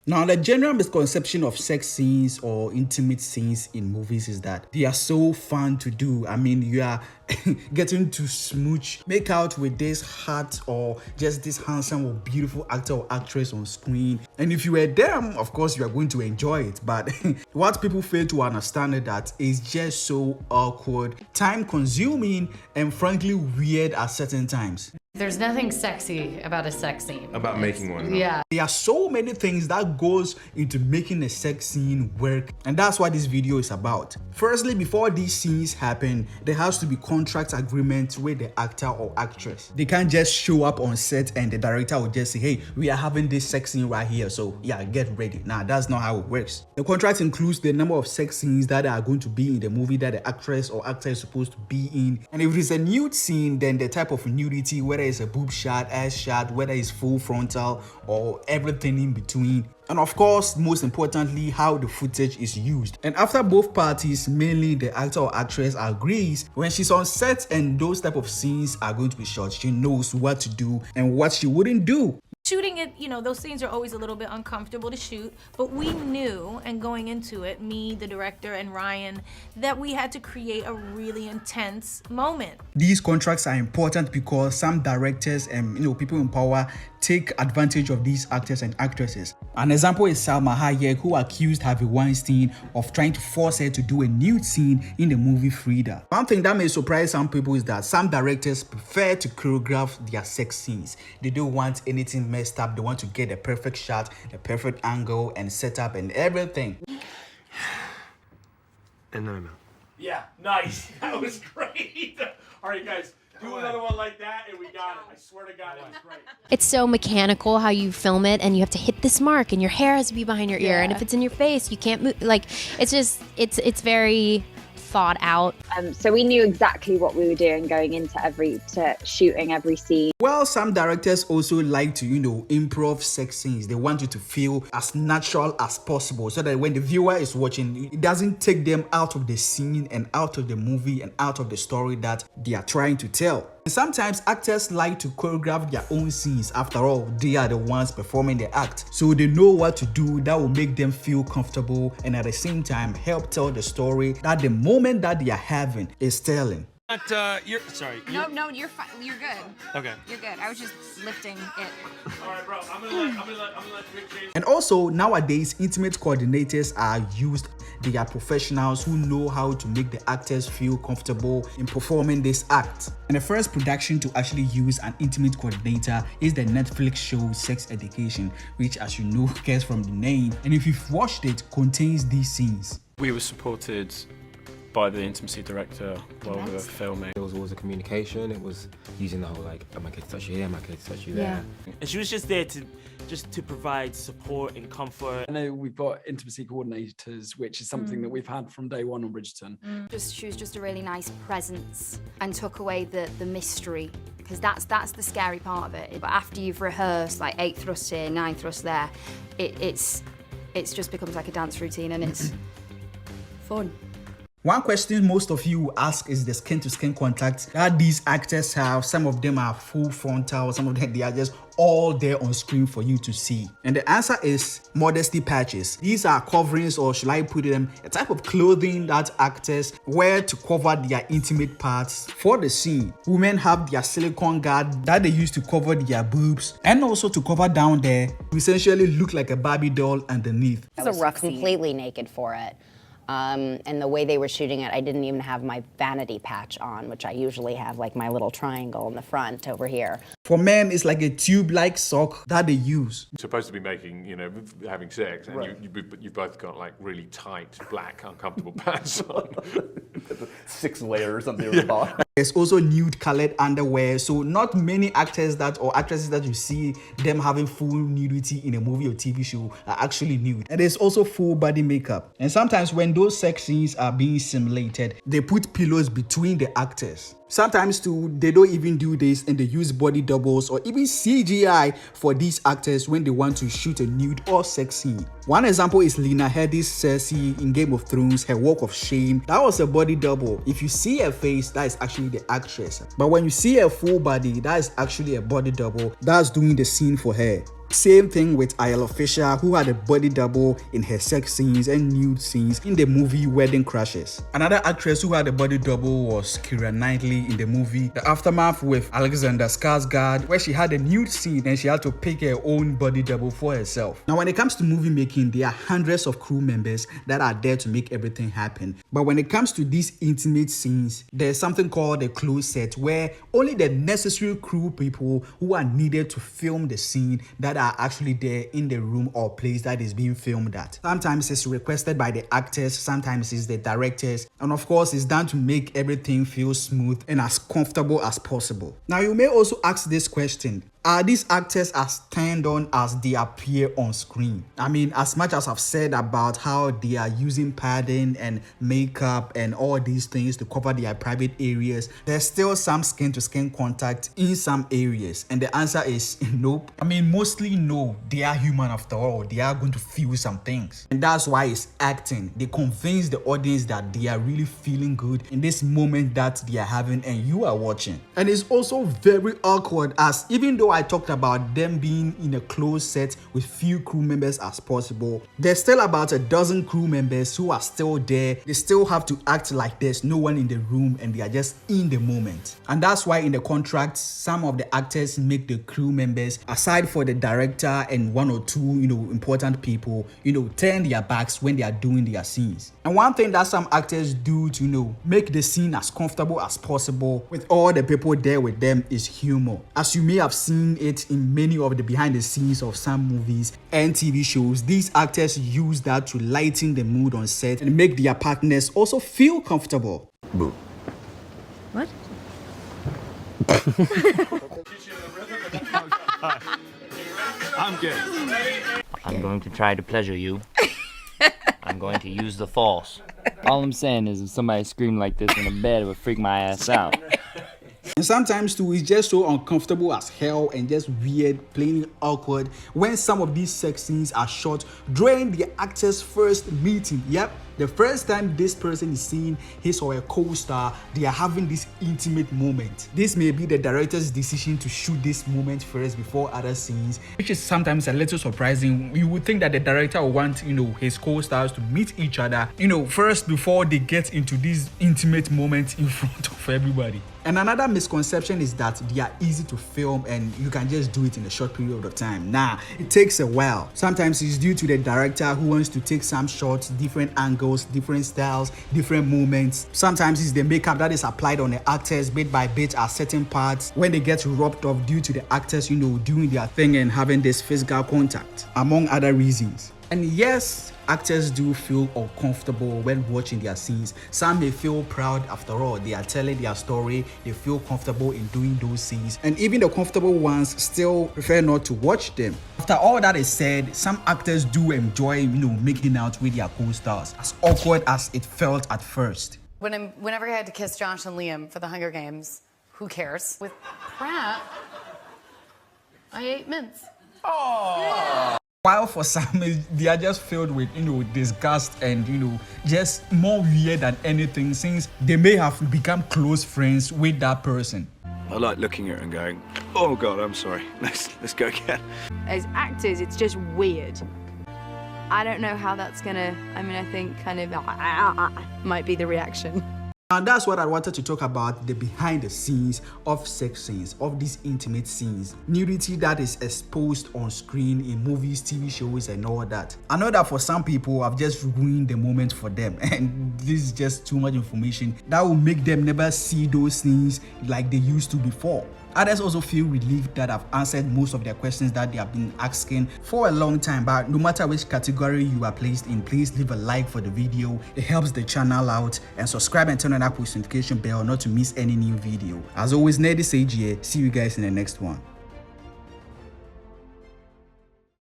Now, the general misconception of sex scenes or intimate scenes in movies is that they are so fun to do. I mean, you are getting to smooch, make out with this hot or just this handsome or beautiful actor or actress on screen. And if you were them, of course, you are going to enjoy it. But what people fail to understand is that it's just so awkward, time consuming, and frankly weird at certain times. There's nothing sexy about a sex scene. About making one. No? Yeah. There are so many things that goes into making a sex scene work, and that's what this video is about. Firstly, before these scenes happen, there has to be contract agreement with the actor or actress. They can't just show up on set and the director will just say, hey, we are having this sex scene right here, so yeah, get ready. Nah, that's not how it works. The contract includes the number of sex scenes that are going to be in the movie that the actress or actor is supposed to be in. And if it's a nude scene, then the type of nudity, whether it's a boob shot, ass shot, whether it's full frontal or everything in between. And of course, most importantly, how the footage is used. And after both parties, mainly the actor or actress, agrees, when she's on set and those type of scenes are going to be shot, she knows what to do and what she wouldn't do. Shooting it, you know, those scenes are always a little bit uncomfortable to shoot, but we knew, and going into it, me, the director, and Ryan, that we had to create a really intense moment. These contracts are important because some directors and people in power take advantage of these actors and actresses. An example is Salma Hayek, who accused Harvey Weinstein of trying to force her to do a nude scene in the movie Frida. One thing that may surprise some people is that some directors prefer to choreograph their sex scenes. They don't want anything messed up. They want to get the perfect shot, the perfect angle and setup and everything. And no. Yeah, nice. That was great. All right, guys. Do another one like that and we got it. I swear to God, it was great. It's so mechanical how you film it, and you have to hit this mark and your hair has to be behind your ear, and if it's in your face, you can't move. Like, it's just, it's very thought out. So we knew exactly what we were doing going into shooting every scene. Well, some directors also like to, improv sex scenes. They want you to feel as natural as possible so that when the viewer is watching, it doesn't take them out of the scene and out of the movie and out of the story that they are trying to tell. And sometimes actors like to choreograph their own scenes. After all, they are the ones performing the act. So they know what to do that will make them feel comfortable and at the same time help tell the story that the moment that they are having is telling. You're sorry. No, you're fine. You're good. Okay. You're good. I was just lifting it. All right, bro. I'm gonna let Rick James. And also, nowadays, intimate coordinators are used. They are professionals who know how to make the actors feel comfortable in performing this act. And the first production to actually use an intimate coordinator is the Netflix show Sex Education, which, as you know, gets from the name. And if you've watched it, contains these scenes. We were supported by the intimacy director while we were filming. It was always a communication. It was using the whole like, am I going to touch you here? Am I going to touch you there? And she was just there to provide support and comfort. I know we've got intimacy coordinators, which is something that we've had from day one on Bridgerton. She was just a really nice presence and took away the mystery, because that's the scary part of it. But after you've rehearsed like 8 thrusts here, 9 thrusts there, it's just becomes like a dance routine and it's fun. One question most of you ask is the skin-to-skin contact that these actors have. Some of them are full frontal, some of them they are just all there on screen for you to see. And the answer is modesty patches. These are coverings, or should I put them, a type of clothing that actors wear to cover their intimate parts for the scene. Women have their silicone guard that they use to cover their boobs and also to cover down there to essentially look like a Barbie doll underneath. I was completely naked for it. And the way they were shooting it, I didn't even have my vanity patch on, which I usually have, like my little triangle in the front over here. For men, it's like a tube-like sock that they use. Supposed to be making, having sex, and right. you both got like really tight, black, uncomfortable pants on. 6 layers on the top. There's also nude colored underwear, so not many actors or actresses that you see them having full nudity in a movie or TV show are actually nude. And there's also full body makeup. And sometimes when those sex scenes are being simulated, they put pillows between the actors. Sometimes too, they don't even do this and they use body doubles or even CGI for these actors when they want to shoot a nude or sex scene. One example is Lena Headey's Cersei in Game of Thrones, her walk of shame. That was a body double. If you see her face, that is actually the actress. But when you see her full body, that is actually a body double that's doing the scene for her. Same thing with Ayala Fisher, who had a body double in her sex scenes and nude scenes in the movie Wedding Crashers. Another actress who had a body double was Keira Knightley in the movie The Aftermath with Alexander Skarsgård, where she had a nude scene and she had to pick her own body double for herself. Now, when it comes to movie making, there are hundreds of crew members that are there to make everything happen. But when it comes to these intimate scenes, there's something called a closed set, where only the necessary crew people who are needed to film the scene that are actually there in the room or place that is being filmed at. Sometimes it's requested by the actors, sometimes it's the directors, and of course it's done to make everything feel smooth and as comfortable as possible. Now, you may also ask this question: are these actors as turned on as they appear on screen? I mean, as much as I've said about how they are using padding and makeup and all these things to cover their private areas, there's still some skin-to-skin contact in some areas. And the answer is nope. I mean, mostly no. They are human after all. They are going to feel some things. And that's why it's acting. They convince the audience that they are really feeling good in this moment that they are having and you are watching. And it's also very awkward, as even though I talked about them being in a closed set with few crew members as possible, there's still about a dozen crew members who are still there. They still have to act like there's no one in the room and they are just in the moment. And that's why in the contract, some of the actors make the crew members, aside for the director and one or two, important people, turn their backs when they are doing their scenes. And one thing that some actors do to, make the scene as comfortable as possible with all the people there with them is humor. As you may have seen it in many of the behind the scenes of some movies and TV shows, these actors use that to lighten the mood on set and make their partners also feel comfortable. Boo. What? I'm good. I'm going to try to pleasure you. I'm going to use the force. All I'm saying is if somebody screamed like this in a bed, it would freak my ass out. And sometimes too, it's just so uncomfortable as hell and just weird, plain awkward when some of these sex scenes are shot during the actor's first meeting. Yep, the first time this person is seeing his or her co-star, they are having this intimate moment. This may be the director's decision to shoot this moment first before other scenes, which is sometimes a little surprising. You would think that the director would want, his co-stars to meet each other, first before they get into these intimate moments in front of everybody. And another misconception is that they are easy to film and you can just do it in a short period of time. Nah, it takes a while. Sometimes it's due to the director who wants to take some shots, different angles, different styles, different moments. Sometimes it's the makeup that is applied on the actors bit by bit at certain parts when they get rubbed off due to the actors, doing their thing and having this physical contact, among other reasons. And yes, actors do feel uncomfortable when watching their scenes. Some may feel proud, after all, they are telling their story, they feel comfortable in doing those scenes. And even the comfortable ones still prefer not to watch them. After all that is said, some actors do enjoy, making out with their co-stars, as awkward as it felt at first. Whenever I had to kiss Josh and Liam for the Hunger Games, who cares? With Pratt, I ate mints. Oh. Yeah. While for some, they are just filled with, disgust and, just more weird than anything, since they may have become close friends with that person. I like looking at her and going, oh God, I'm sorry. Let's go again. As actors, it's just weird. I don't know how that's gonna, I think kind of might be the reaction. And that's what I wanted to talk about, the behind the scenes of sex scenes, of these intimate scenes, nudity that is exposed on screen in movies, TV shows and all that. I know that for some people I've just ruined the moment for them, and this is just too much information that will make them never see those things like they used to before. Others also feel relieved that I've answered most of their questions that they have been asking for a long time. But no matter which category you are placed in, please leave a like for the video. It helps the channel out, and subscribe and turn on that post notification bell not to miss any new video. As always, Neytiri here. See you guys in the next one.